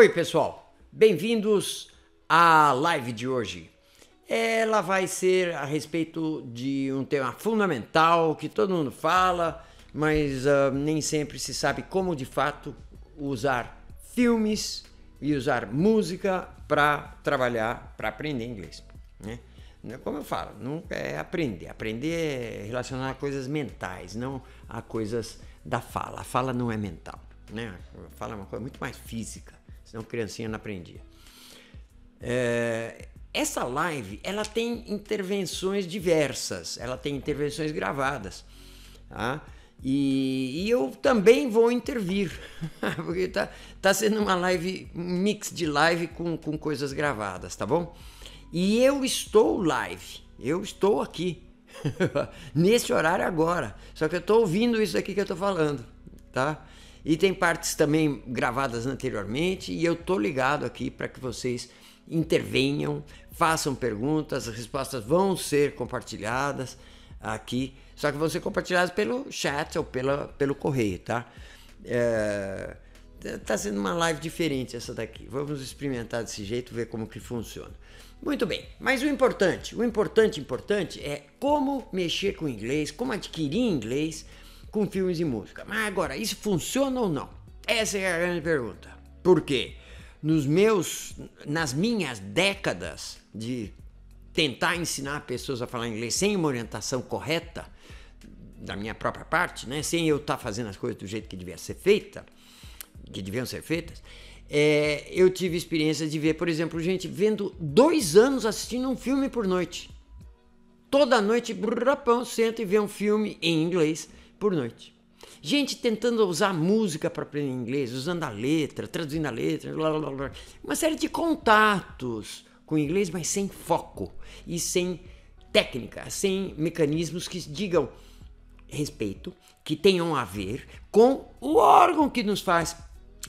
Oi, pessoal, bem-vindos à live de hoje. Ela vai ser a respeito de um tema fundamental que todo mundo fala, mas nem sempre se sabe como de fato usar filmes e usar música para trabalhar, para aprender inglês, né? Como eu falo, nunca é aprender. Aprender é relacionar a coisas mentais, não a coisas da fala. A fala não é mental, né? A fala é uma coisa muito mais física, senão criancinha não aprendia. Essa live, ela tem intervenções diversas, ela tem intervenções gravadas, tá? E eu também vou intervir, porque tá sendo uma live, um mix de live com coisas gravadas, tá bom? E eu estou live, eu estou aqui, nesse horário agora, só que eu estou ouvindo isso aqui que eu estou falando, tá? E tem partes também gravadas anteriormente e eu estou ligado aqui para que vocês intervenham, façam perguntas, as respostas vão ser compartilhadas aqui, só que vão ser compartilhadas pelo chat ou pelo correio, tá? Tá sendo uma live diferente essa daqui, vamos experimentar desse jeito, ver como que funciona. Muito bem, mas o importante é como mexer com inglês, como adquirir inglês com filmes e música. Mas agora, isso funciona ou não? Essa é a grande pergunta. Por quê? Nas minhas décadas de tentar ensinar pessoas a falar inglês sem uma orientação correta, da minha própria parte, né? Sem eu estar fazendo as coisas do jeito que deviam ser feitas, eu tive experiência de ver, por exemplo, gente vendo 2 anos assistindo um filme por noite. Toda noite, senta e vê um filme em inglês por noite. Gente tentando usar música para aprender inglês, usando a letra, traduzindo a letra, blá, blá, blá. Uma série de contatos com inglês, mas sem foco e sem técnica, sem mecanismos que digam respeito, que tenham a ver com o órgão que nos faz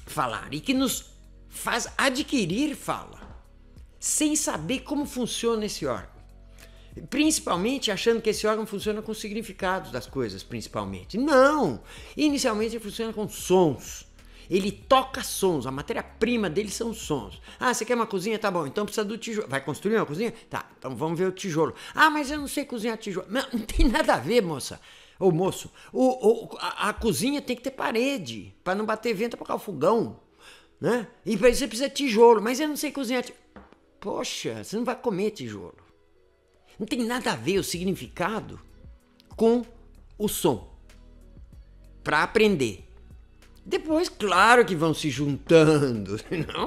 falar e que nos faz adquirir fala, sem saber como funciona esse órgão. Principalmente achando que esse órgão funciona com significados das coisas, principalmente. Não! Inicialmente ele funciona com sons. Ele toca sons, a matéria-prima dele são sons. Ah, você quer uma cozinha? Tá bom, então precisa do tijolo. Vai construir uma cozinha? Tá, então vamos ver o tijolo. Ah, mas eu não sei cozinhar tijolo. Não tem nada a ver, moça. Ô moço, a cozinha tem que ter parede, para não bater vento para o fogão, né? E para isso você precisa de tijolo, mas eu não sei cozinhar tijolo. Poxa, você não vai comer tijolo. Não tem nada a ver o significado com o som, para aprender. Depois, claro que vão se juntando,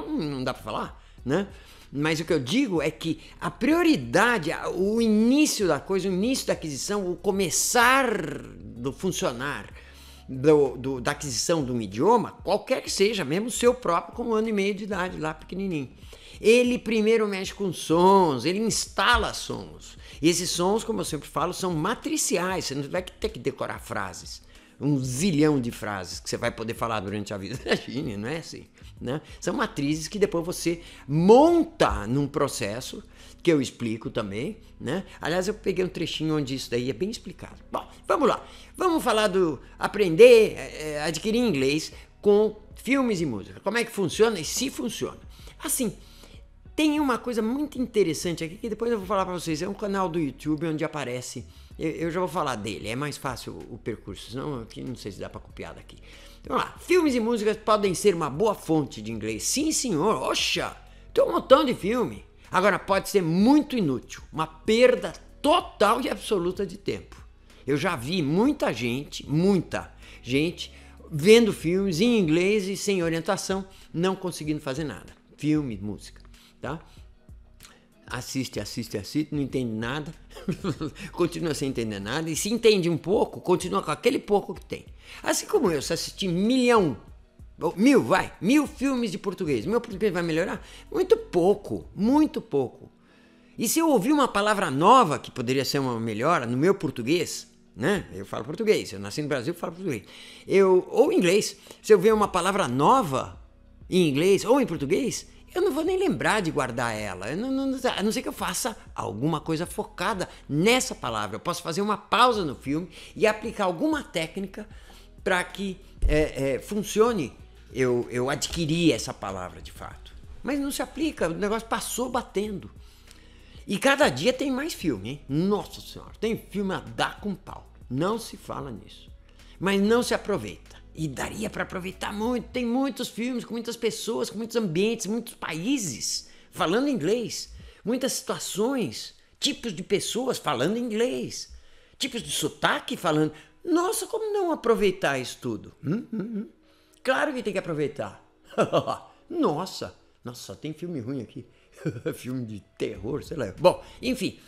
não dá para falar, né? Mas o que eu digo é que a prioridade, o início da coisa, o início da aquisição, o começar do funcionar da aquisição de um idioma, qualquer que seja, mesmo o seu próprio com 1 ano e meio de idade, lá pequenininho. Ele primeiro mexe com sons, ele instala sons. E esses sons, como eu sempre falo, são matriciais, você não vai ter que decorar frases. 1 zilhão de frases que você vai poder falar durante a vida. Imagine, não é assim, né? São matrizes que depois você monta num processo que eu explico também, né? Aliás, eu peguei um trechinho onde isso daí é bem explicado. Bom, vamos lá. Vamos falar do aprender, adquirir inglês com filmes e música. Como é que funciona e se funciona. Assim, tem uma coisa muito interessante aqui que depois eu vou falar para vocês. É um canal do YouTube onde aparece... Eu já vou falar dele, é mais fácil o percurso, senão aqui não sei se dá para copiar daqui. Então, vamos lá, filmes e músicas podem ser uma boa fonte de inglês. Sim, senhor, oxa, tem um montão de filme. Agora, pode ser muito inútil, uma perda total e absoluta de tempo. Eu já vi muita gente vendo filmes em inglês e sem orientação, não conseguindo fazer nada. Filme, música, tá? Assiste, não entende nada, continua sem entender nada, e se entende um pouco, continua com aquele pouco que tem. Assim como eu, se assistir 1.000.000 filmes de português, meu português vai melhorar? Muito pouco. E se eu ouvir uma palavra nova, que poderia ser uma melhora no meu português, né? Eu falo português, eu nasci no Brasil, eu falo português. Ou inglês, se eu ver uma palavra nova em inglês ou em português, eu não vou nem lembrar de guardar ela, a não ser que eu faça alguma coisa focada nessa palavra. Eu posso fazer uma pausa no filme e aplicar alguma técnica para que funcione eu adquiri essa palavra de fato. Mas não se aplica, o negócio passou batendo. E cada dia tem mais filme, hein? Nossa Senhora, tem filme a dar com pau. Não se fala nisso. Mas não se aproveita. E daria para aproveitar muito. Tem muitos filmes com muitas pessoas, com muitos ambientes, muitos países falando inglês. Muitas situações, tipos de pessoas falando inglês. Tipos de sotaque falando... Nossa, como não aproveitar isso tudo? Claro que tem que aproveitar. Nossa, só tem filme ruim aqui. Filme de terror, sei lá. Bom, enfim.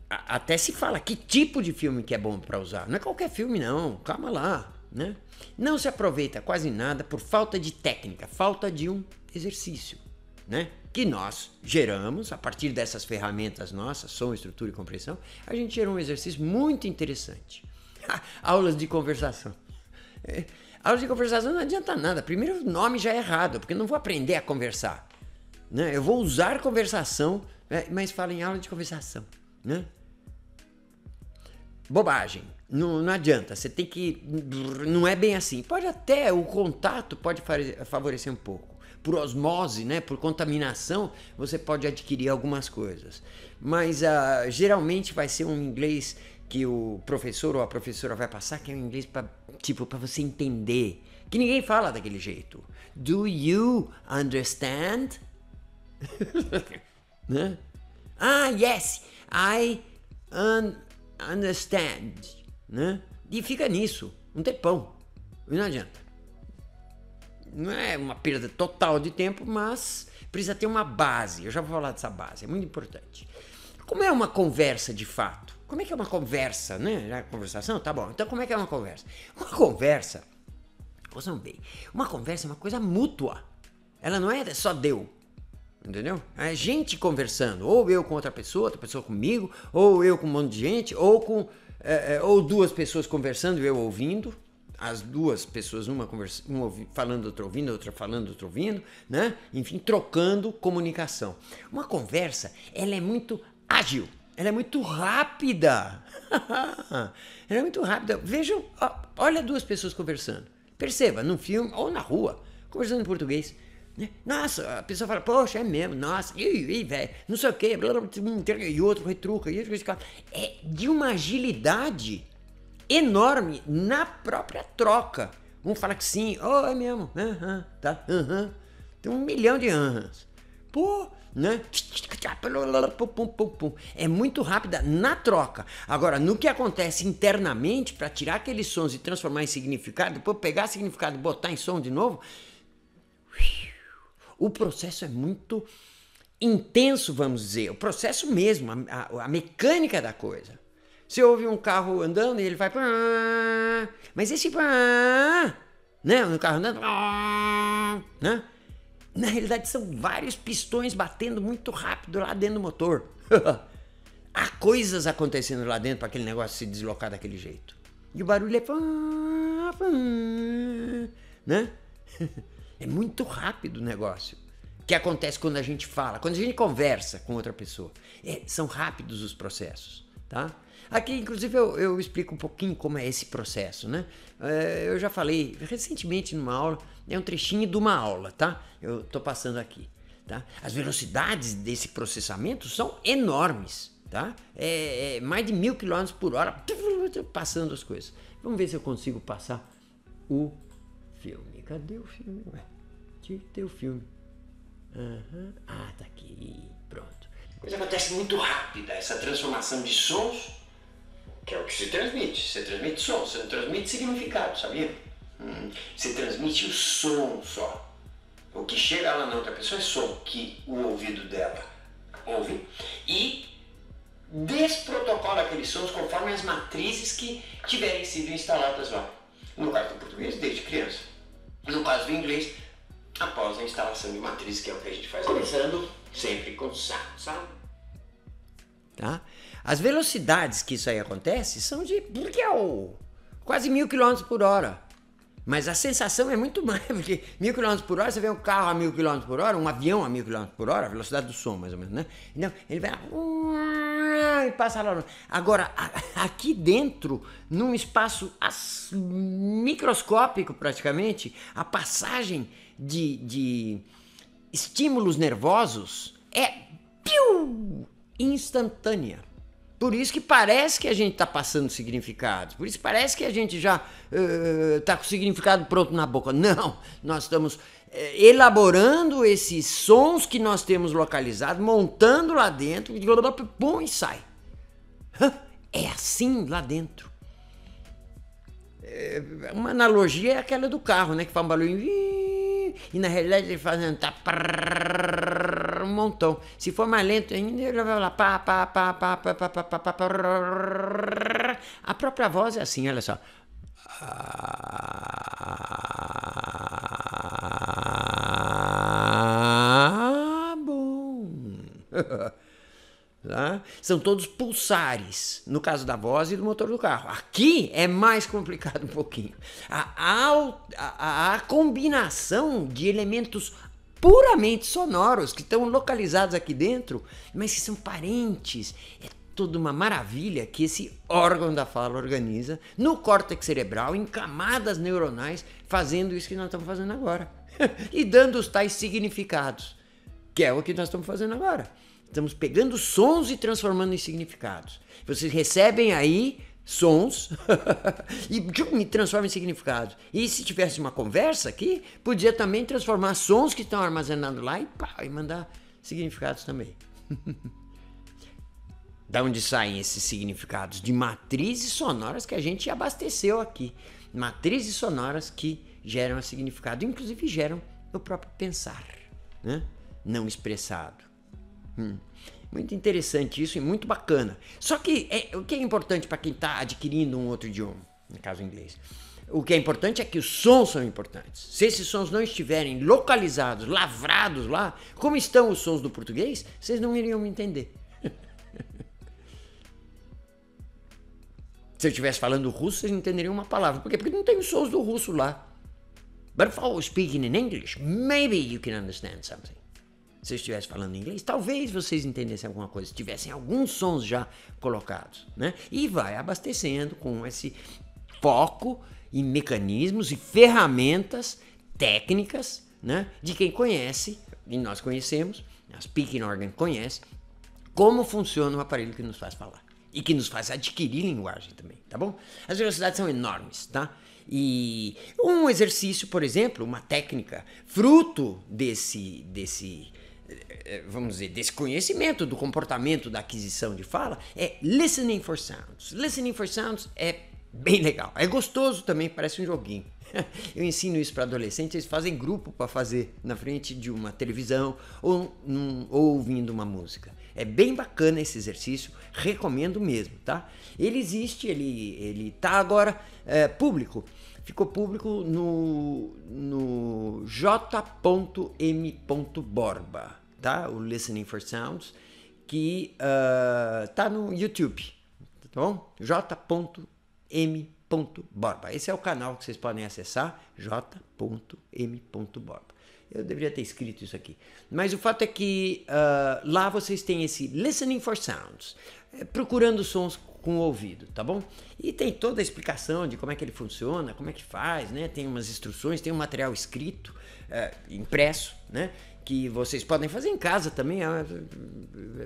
Até se fala que tipo de filme que é bom para usar. Não é qualquer filme não, calma lá, né? Não se aproveita quase nada por falta de técnica, falta de um exercício, né? Que nós geramos, a partir dessas ferramentas nossas, som, estrutura e compreensão, a gente gerou um exercício muito interessante. Aulas de conversação. Aulas de conversação não adianta nada. Primeiro o nome já é errado, porque eu não vou aprender a conversar, né? Eu vou usar conversação, mas fala em aula de conversação, né? Bobagem. Não adianta. Você tem que... Não é bem assim. Pode até... O contato pode favorecer um pouco. Por osmose, né? Por contaminação, você pode adquirir algumas coisas. Mas geralmente vai ser um inglês que o professor ou a professora vai passar, que é um inglês para você entender. Que ninguém fala daquele jeito. Do you understand? Né? Yes, I understand. Né? E fica nisso, um tempão. E não adianta. Não é uma perda total de tempo, mas precisa ter uma base. Eu já vou falar dessa base, é muito importante. Como é uma conversa de fato? Como é que é uma conversa, né? Já conversação? Tá bom. Então como é que é uma conversa? Uma conversa, ouçam bem, uma conversa é uma coisa mútua. Ela não é só deu. Entendeu? É gente conversando, ou eu com outra pessoa comigo, ou eu com um monte de gente, ou duas pessoas conversando e eu ouvindo, as duas pessoas, uma falando, outra ouvindo, outra falando, outra ouvindo, né? Enfim, trocando comunicação. Uma conversa, ela é muito ágil, ela é muito rápida. Ela é muito rápida. Vejam, olha duas pessoas conversando. Perceba, num filme ou na rua, conversando em português. Nossa, a pessoa fala, poxa, é mesmo, nossa, velho, não sei o que, e outro retruca, é de uma agilidade enorme na própria troca. Um fala que sim, é mesmo, tá, tem 1 milhão de pô, né? É muito rápida na troca. Agora, no que acontece internamente, para tirar aqueles sons e transformar em significado, depois pegar significado e botar em som de novo, o processo é muito intenso, vamos dizer. O processo mesmo, a mecânica da coisa. Você ouve um carro andando e ele vai... Mas esse... Né? Um carro andando... Né? Na realidade, são vários pistões batendo muito rápido lá dentro do motor. Há coisas acontecendo lá dentro para aquele negócio se deslocar daquele jeito. E o barulho é... Né? É muito rápido o negócio que acontece quando a gente fala, quando a gente conversa com outra pessoa. São rápidos os processos, tá? Aqui, inclusive, eu explico um pouquinho como é esse processo, né? Eu já falei recentemente numa aula, é um trechinho de uma aula, tá? Eu tô passando aqui, tá? As velocidades desse processamento são enormes, tá? Mais de 1000 km por hora passando as coisas. Vamos ver se eu consigo passar o filme. Cadê o filme? Tinha que ter o filme. Tá aqui. Pronto. A coisa acontece muito rápida, essa transformação de sons, que é o que se transmite. Você transmite som, você não transmite significado, sabia? Você transmite o som só. O que chega lá na outra pessoa é som, que o ouvido dela ouve. E desprotocola aqueles sons conforme as matrizes que tiverem sido instaladas lá. No caso do português, desde criança. No caso do inglês, após a instalação de matriz, que é o que a gente faz, começando sempre com sound. Tá? As velocidades que isso aí acontece são de quase 1000 km por hora. Mas a sensação é muito mais, porque 1000 km por hora, você vê um carro a 1000 km por hora, um avião a 1000 km por hora, a velocidade do som mais ou menos, né? Então, ele vai e passa lá. Agora, aqui dentro, num espaço microscópico praticamente, a passagem de estímulos nervosos é instantânea. Por isso que parece que a gente está passando significados. Por isso que parece que a gente já está com o significado pronto na boca. Não, nós estamos elaborando esses sons que nós temos localizados, montando lá dentro, pum, e sai. É assim lá dentro. Uma analogia é aquela do carro, né? Que faz um barulho e na realidade ele faz um montão. Se for mais lento ainda, ele vai lá a própria voz é assim, olha só. Bom. Tá? São todos pulsares, no caso da voz e do motor do carro. Aqui é mais complicado um pouquinho. A combinação de elementos puramente sonoros que estão localizados aqui dentro, mas que são parentes. É toda uma maravilha que esse órgão da fala organiza no córtex cerebral, em camadas neuronais, fazendo isso que nós estamos fazendo agora. E dando os tais significados, que é o que nós estamos fazendo agora. Estamos pegando sons e transformando em significados. Vocês recebem aí sons e me transformam em significados. E se tivesse uma conversa aqui, podia também transformar sons que estão armazenados lá e mandar significados também. Da onde saem esses significados? De matrizes sonoras que a gente abasteceu aqui. Matrizes sonoras que geram significado, inclusive geram o próprio pensar, né? Não expressado. Muito interessante isso e muito bacana. Só que o que é importante para quem está adquirindo um outro idioma, no caso inglês, o que é importante é que os sons são importantes. Se esses sons não estiverem localizados, lavrados lá, como estão os sons do português, vocês não iriam me entender. Se eu estivesse falando russo, vocês não entenderiam uma palavra. Por quê? Porque não tem os sons do russo lá. But if I was speaking in English, maybe you can understand something. Se eu estivesse falando inglês, talvez vocês entendessem alguma coisa, se tivessem alguns sons já colocados, né? E vai abastecendo com esse foco em mecanismos e ferramentas técnicas, né? De quem conhece, e nós conhecemos, a Speaking Organ conhece, como funciona o aparelho que nos faz falar e que nos faz adquirir linguagem também, tá bom? As velocidades são enormes, tá? E um exercício, por exemplo, uma técnica, fruto vamos dizer, desse conhecimento do comportamento da aquisição de fala, é listening for sounds. Listening for sounds é bem legal, é gostoso também, parece um joguinho. Eu ensino isso para adolescentes, eles fazem grupo para fazer na frente de uma televisão ou ouvindo uma música. É bem bacana esse exercício, recomendo mesmo, tá? Ele existe, ele tá agora público. Ficou público no j.m.borba, tá? O Listening for Sounds, que tá no YouTube, tá bom? j.m.borba. Esse é o canal que vocês podem acessar, j.m.borba. Eu deveria ter escrito isso aqui. Mas o fato é que lá vocês têm esse Listening for Sounds, procurando sons com o ouvido, tá bom? E tem toda a explicação de como é que ele funciona, como é que faz, né? Tem umas instruções, tem um material escrito, impresso, né? Que vocês podem fazer em casa também.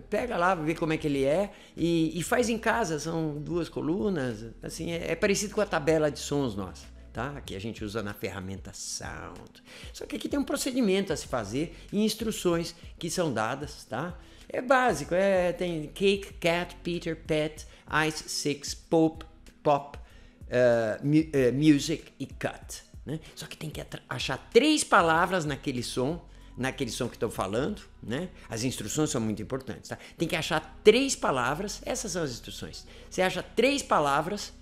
Pega lá, vê como é que ele é e faz em casa. São 2 colunas, assim, é parecido com a tabela de sons nossa, tá? Que a gente usa na ferramenta Sound. Só que aqui tem um procedimento a se fazer e instruções que são dadas, tá? É básico, tem Cake, Cat, Peter, Pet, Ice, Six, Pop, Music e Cut, né? Só que tem que achar 3 palavras naquele som que estão falando, né? As instruções são muito importantes, tá? Tem que achar 3 palavras, essas são as instruções. Você acha 3 palavras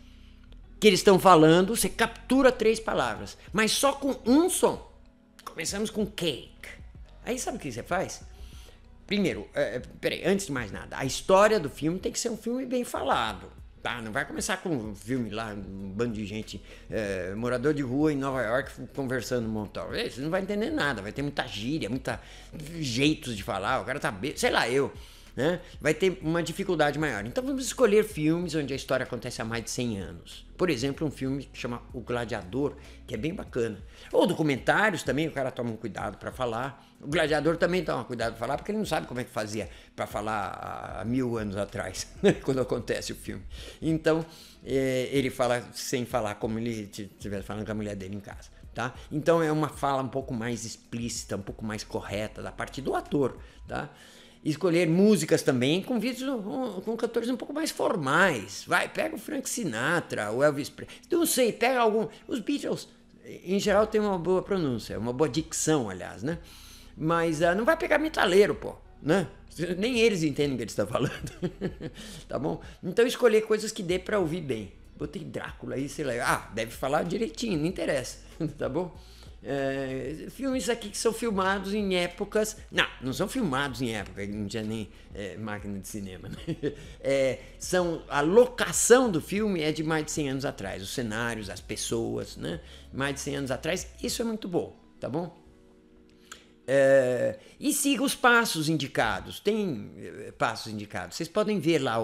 que eles estão falando, você captura 3 palavras, mas só com um som. Começamos com cake. Aí sabe o que você faz? Primeiro, antes de mais nada, a história do filme tem que ser um filme bem falado, tá? Não vai começar com um filme lá, um bando de gente, morador de rua em Nova York, conversando um montão. Você não vai entender nada, vai ter muita gíria, muita jeitos de falar, o cara tá sei lá, né? Vai ter uma dificuldade maior. Então vamos escolher filmes onde a história acontece há mais de 100 anos. Por exemplo, um filme que chama O Gladiador, que é bem bacana. Ou documentários também, o cara toma um cuidado para falar. O Gladiador também toma cuidado para falar, porque ele não sabe como é que fazia para falar há 1000 anos atrás, né? Quando acontece o filme. Então, ele fala sem falar como ele estivesse falando com a mulher dele em casa. Tá? Então é uma fala um pouco mais explícita, um pouco mais correta da parte do ator. Tá? Escolher músicas também com vídeos com cantores um pouco mais formais. Vai, pega o Frank Sinatra, o Elvis Presley. Não sei, pega algum. Os Beatles, em geral, tem uma boa pronúncia, uma boa dicção, aliás, né? Mas não vai pegar metaleiro, pô, né? Nem eles entendem o que eles estão falando. Tá bom? Então escolher coisas que dê pra ouvir bem. Botei Drácula aí, sei lá. Deve falar direitinho, não interessa. Tá bom? Filmes aqui que são filmados em épocas. Não são filmados em época, não tinha nem máquina de cinema. Né? A locação do filme é de mais de 100 anos atrás. Os cenários, as pessoas, né? Mais de 100 anos atrás. Isso é muito bom, tá bom? E siga os passos indicados. Tem passos indicados. Vocês podem ver lá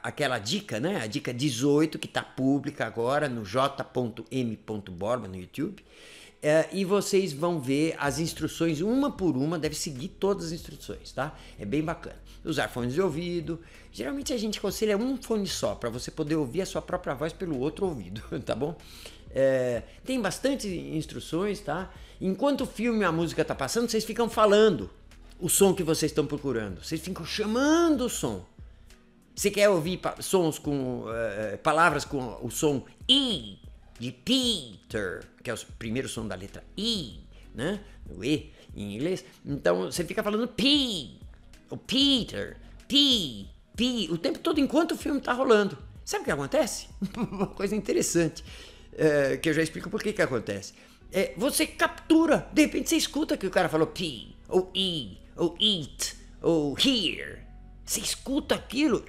aquela dica, né? A dica 18 que está pública agora no j.m.borba no YouTube. E vocês vão ver as instruções uma por uma, deve seguir todas as instruções, tá? É bem bacana. Usar fones de ouvido. Geralmente a gente aconselha um fone só, para você poder ouvir a sua própria voz pelo outro ouvido, tá bom? Tem bastante instruções, tá? Enquanto o filme e a música tá passando, vocês ficam falando o som que vocês estão procurando. Vocês ficam chamando o som. Você quer ouvir sons com palavras com o som I de Peter, que é o primeiro som da letra I, né? O E em inglês. Então você fica falando P, o Peter, P, o tempo todo enquanto o filme tá rolando. Sabe o que acontece? Uma coisa interessante, que eu já explico por que acontece. Você captura, de repente você escuta que o cara falou P, ou I, ou eat, ou here. Você escuta aquilo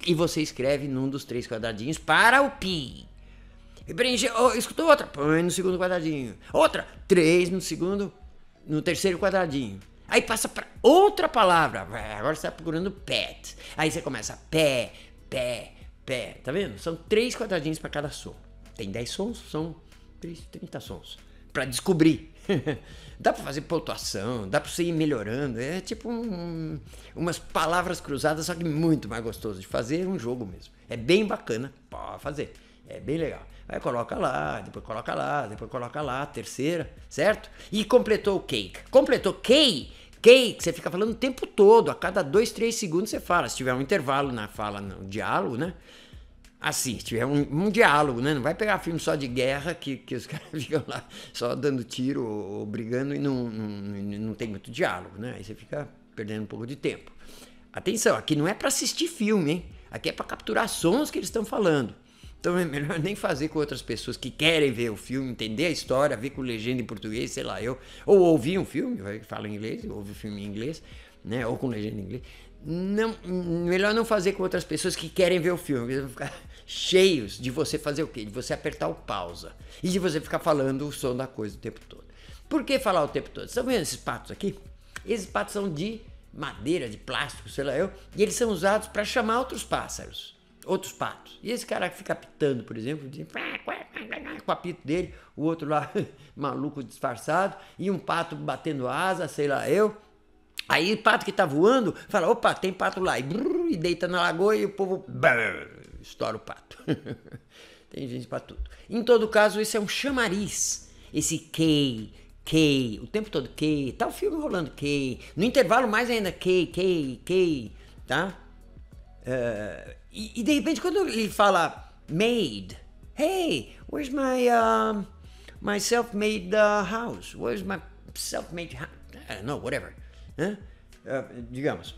e você escreve num dos 3 quadradinhos para o P. E preenche, escutou outra, põe no segundo quadradinho. Outra, 3 no terceiro quadradinho. Aí passa para outra palavra. Agora você está procurando pet. Aí você começa pé. Tá vendo? São 3 quadradinhos para cada som. Tem 10 sons, são 30 sons. Para descobrir. Dá para fazer pontuação, dá para você ir melhorando. É tipo umas palavras cruzadas, só que muito mais gostoso de fazer, um jogo mesmo. É bem bacana, pode fazer. É bem legal. Aí coloca lá, depois coloca lá, depois coloca lá, terceira, certo? E completou o cake. Completou cake, você fica falando o tempo todo, a cada 2, 3 segundos você fala. Se tiver um intervalo na fala, no diálogo, né? Assim, se tiver um diálogo, né? Não vai pegar filme só de guerra que os caras ficam lá só dando tiro ou brigando e não tem muito diálogo, né? Aí você fica perdendo um pouco de tempo. Atenção, aqui não é para assistir filme, hein? Aqui é para capturar sons que eles estão falando. Então é melhor nem fazer com outras pessoas que querem ver o filme, entender a história, ver com legenda em português, sei lá, ou ouvir um filme, fala em inglês, ouve o filme em inglês, né? Ou com legenda em inglês. Não, melhor não fazer com outras pessoas que querem ver o filme. Eles vão ficar cheios de você fazer o quê? De você apertar o pausa e de você ficar falando o som da coisa o tempo todo. Por que falar o tempo todo? Estão vendo esses patos aqui? Esses patos são de madeira, de plástico, sei lá e eles são usados para chamar outros pássaros, outros patos. E esse cara que fica apitando, por exemplo, com o apito dele, o outro lá maluco disfarçado, e um pato batendo asa, sei lá Aí o pato que tá voando fala, opa, tem pato lá, e deita na lagoa e o povo estoura o pato. Tem gente pra tudo. Em todo caso, esse é um chamariz. Esse K, o tempo todo K, tá o filme rolando K. No intervalo mais ainda K, tá? E de repente quando ele fala made, hey, where's my self-made house? Where's my self-made house? I don't know, whatever. Digamos,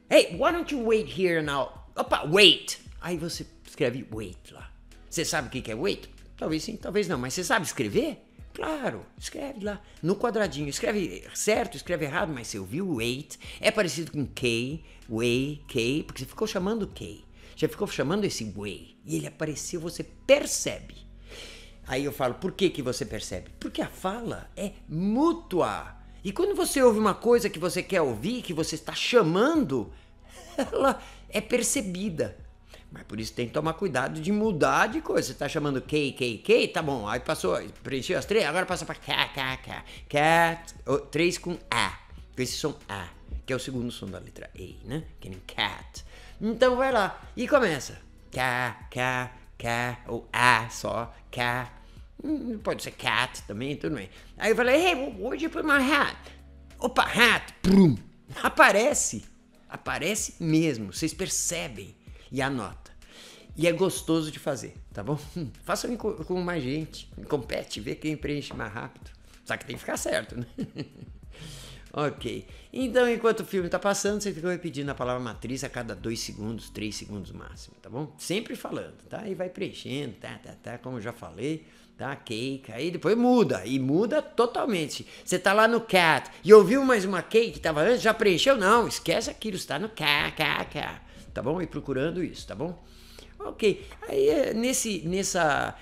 hey, why don't you wait here now? Opa, wait! Aí você escreve wait lá. Você sabe o que é wait? Talvez sim, talvez não, mas você sabe escrever? Claro, escreve lá no quadradinho. Escreve certo, escreve errado, mas você ouviu wait. É parecido com K, way, K, porque você ficou chamando K. Já ficou chamando esse way. E ele apareceu, você percebe. Aí eu falo, por que você percebe? Porque a fala é mútua. E quando você ouve uma coisa que você quer ouvir, que você está chamando, ela é percebida. Mas por isso tem que tomar cuidado de mudar de coisa. Você está chamando K, tá bom. Aí passou, preencheu as 3, agora passa para K. Cat, 3 com A. Com esse som A, que é o segundo som da letra A, né? Que nem cat. Então vai lá e começa. K, ou A só, K. Pode ser cat também, tudo bem. Aí eu falei, hey, where'd you put my hat? Opa, hat, prum. Aparece mesmo, vocês percebem e anota. E é gostoso de fazer, tá bom? Façam com mais gente, compete, vê quem preenche mais rápido. Só que tem que ficar certo, né? Ok, então enquanto o filme tá passando, você fica repetindo a palavra matriz a cada 2 segundos, 3 segundos máximo, tá bom? Sempre falando, tá? E vai preenchendo, tá, como eu já falei, tá? Cake, aí depois muda, e muda totalmente. Você tá lá no cat e ouviu mais uma cake que tava antes, já preencheu? Não, esquece aquilo, está no K, tá bom? E procurando isso, tá bom? Ok, aí nessa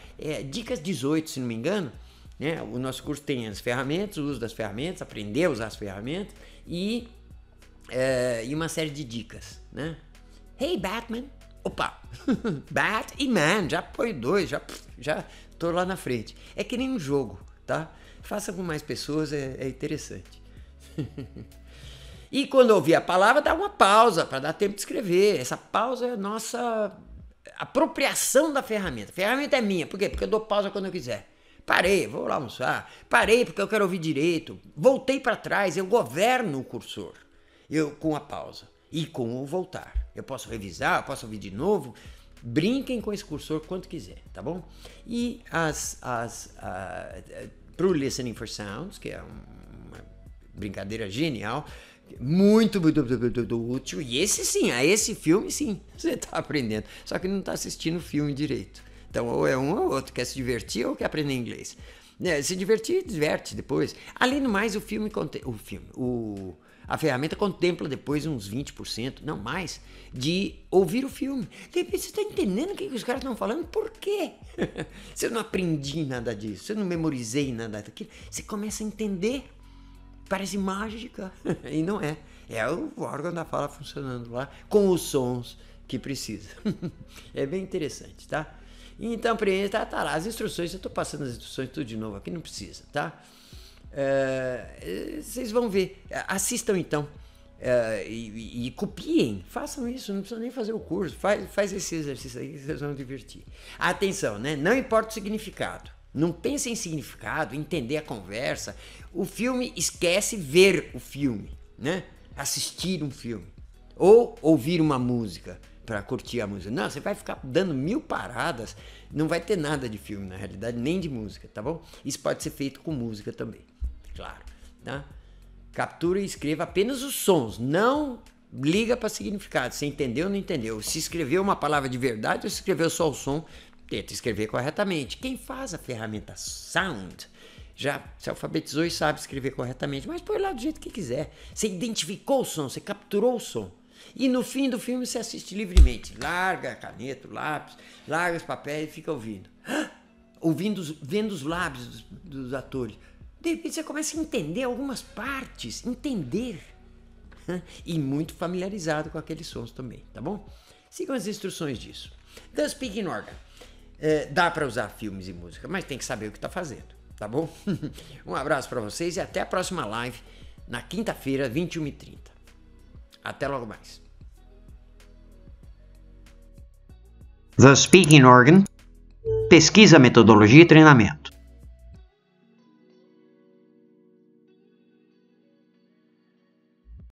dicas 18, se não me engano, né? O nosso curso tem as ferramentas, o uso das ferramentas, aprender a usar as ferramentas e uma série de dicas, né? Hey Batman, opa, Bat e Man, já põe 2, já tô lá na frente. É que nem um jogo, tá? Faça com mais pessoas, é interessante. E quando ouvir a palavra, dá uma pausa para dar tempo de escrever. Essa pausa é a nossa apropriação da ferramenta. A ferramenta é minha, por quê? Porque eu dou pausa quando eu quiser. Parei, vou lá almoçar. Parei porque eu quero ouvir direito. Voltei para trás, eu governo o cursor. Com a pausa e com o voltar. Eu posso revisar, eu posso ouvir de novo. Brinquem com esse cursor quanto quiser, tá bom? E pro Listening for Sounds, que é uma brincadeira genial, muito útil. E esse filme sim, você tá aprendendo. Só que não tá assistindo o filme direito. Então, ou é um ou outro, quer se divertir ou quer aprender inglês. Se divertir, diverte depois. Além do mais, a ferramenta contempla depois uns 20%, não mais, de ouvir o filme. De repente, você está entendendo o que os caras estão falando? Por quê? Se eu não aprendi nada disso, se eu não memorizei nada daquilo, você começa a entender. Parece mágica. E não é. É o órgão da fala funcionando lá, com os sons que precisa. É bem interessante, tá? Então, tá lá as instruções, eu estou passando as instruções tudo de novo aqui, não precisa, tá? Vocês vão ver, assistam então e copiem, façam isso, não precisa nem fazer o curso, faz esse exercício aí que vocês vão divertir. Atenção, né? Não importa o significado, não pense em significado, entender a conversa. O filme, esquece ver o filme, né? Assistir um filme ou ouvir uma música para curtir a música. Não, você vai ficar dando 1000 paradas, não vai ter nada de filme na realidade, nem de música, tá bom? Isso pode ser feito com música também, claro, tá? Captura e escreva apenas os sons, não liga para significado, você entendeu ou não entendeu. Se escreveu uma palavra de verdade ou se escreveu só o som, tenta escrever corretamente. Quem faz a ferramenta Sound já se alfabetizou e sabe escrever corretamente, mas põe lá do jeito que quiser. Você identificou o som, você capturou o som. E no fim do filme você assiste livremente. Larga a caneta, o lápis, larga os papéis e fica ouvindo. Vendo os lábios dos atores. De repente você começa a entender algumas partes. Entender. E muito familiarizado com aqueles sons também, tá bom? Sigam as instruções disso. The Speaking Organ. Dá para usar filmes e música, mas tem que saber o que está fazendo, tá bom? Um abraço para vocês e até a próxima live na quinta-feira, 21h30. Até logo mais. The Speaking Organ. Pesquisa, metodologia e treinamento.